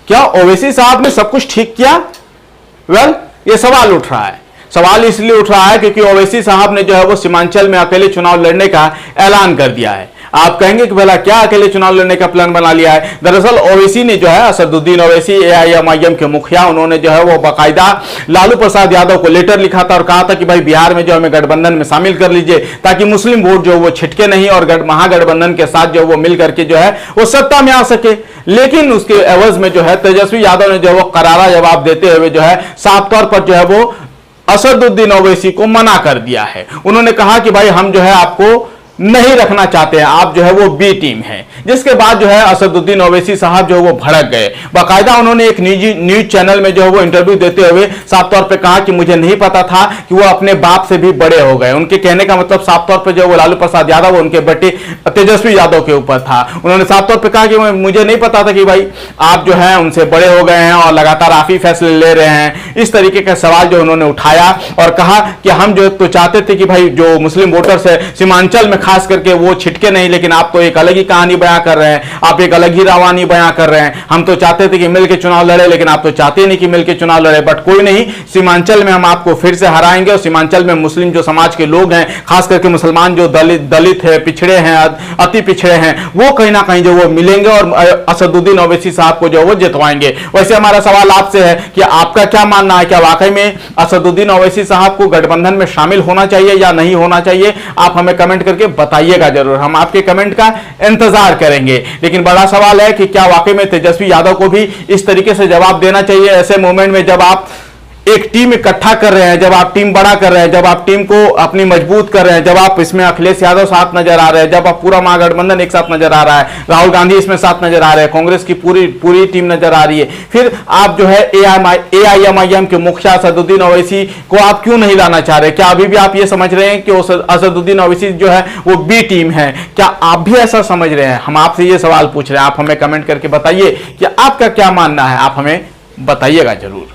क्या ओवैसी साहब ने सब कुछ ठीक किया? ये सवाल उठ रहा है। सवाल इसलिए उठ रहा है क्योंकि ओवैसी साहब ने जो है वो सीमांचल में अकेले चुनाव लड़ने का ऐलान कर दिया है। आप कहेंगे कि भला क्या अकेले चुनाव लड़ने का प्लान बना लिया है? दरअसल ओवैसी ने जो है, असदुद्दीन ओवैसी एआईएमआईएम के मुखिया, उन्होंने जो है वो बाकायदा लालू प्रसाद यादव को लेटर लिखा था और कहा था कि भाई बिहार में जो हमें गठबंधन में शामिल कर लीजिए ताकि मुस्लिम वोट जो वो छिटके नहीं और महागठबंधन के साथ जो वो मिल करके जो है वो सत्ता में आ सके। लेकिन उसके एवज में जो है तेजस्वी यादव ने जो वो करारा जवाब देते हुए जो है साफ तौर पर जो है वो असदुद्दीन ओवैसी को मना कर दिया है। उन्होंने कहा कि भाई हम जो है आपको नहीं रखना चाहते हैं, आप जो है वो बी टीम है। जिसके बाद जो है असदुद्दीन ओवैसी साहब जो है वो भड़क गए। बाकायदा उन्होंने एक न्यूज चैनल में जो है वो इंटरव्यू देते हुए साफ तौर पे कहा कि मुझे नहीं पता था कि वो अपने बाप से भी बड़े हो गए। उनके कहने का मतलब साफ तौर पे जो वो लालू प्रसाद यादव उनके बेटे तेजस्वी यादव के ऊपर था। उन्होंने साफ तौर पे कहा कि मुझे नहीं पता था कि भाई आप जो है उनसे बड़े हो गए हैं और लगातार आप ही फैसले ले रहे हैं। इस तरीके का सवाल जो उन्होंने उठाया और कहा कि हम जो तो चाहते थे कि भाई जो मुस्लिम वोटर्स है सीमांचल में खास करके वो छिटके नहीं, लेकिन आप तो एक अलग ही कहानी बयां कर रहे हैं, आप एक अलग ही रवानी बयां कर रहे हैं। हम तो चाहते थे कि मिलकर चुनाव लड़े, लेकिन आप तो चाहते नहीं कि मिलकर चुनाव लड़े। बट कोई नहीं, सीमांचल में हम आपको फिर से हराएंगे और सीमांचल में मुस्लिम जो समाज के लोग हैं, खास करके मुसलमान जो दलित है, पिछड़े हैं, अति पिछड़े हैं, वो कहीं ना कहीं जो वो मिलेंगे और असदुद्दीन ओवैसी साहब को जो वो जितवाएंगे। वैसे हमारा सवाल आपसे है कि आपका क्या मानना है? क्या वाकई में असदुद्दीन ओवैसी साहब को गठबंधन में शामिल होना चाहिए या नहीं होना चाहिए? आप हमें कमेंट करके बताइएगा जरूर, हम आपके कमेंट का इंतजार करेंगे। लेकिन बड़ा सवाल है कि क्या वाकई में तेजस्वी यादव को भी इस तरीके से जवाब देना चाहिए ऐसे मोमेंट में जब आप एक टीम इकट्ठा कर रहे हैं, जब आप टीम बड़ा कर रहे हैं, जब आप टीम को अपनी मजबूत कर रहे हैं, जब आप इसमें अखिलेश यादव साथ नजर आ रहे हैं, जब आप पूरा महागठबंधन एक साथ नजर आ रहा है, राहुल गांधी इसमें साथ नजर आ रहे हैं, कांग्रेस की पूरी टीम नजर आ रही है, फिर आप जो है एआईएमआईएम के मुखिया असदुद्दीन ओवैसी को आप क्यों नहीं लाना चाह रहे? क्या अभी भी आप ये समझ रहे हैं कि असदुद्दीन ओवैसी जो है वो बी टीम है? क्या आप भी ऐसा समझ रहे हैं? हम आपसे ये सवाल पूछ रहे हैं, आप हमें कमेंट करके बताइए कि आपका क्या मानना है, आप हमें बताइएगा जरूर।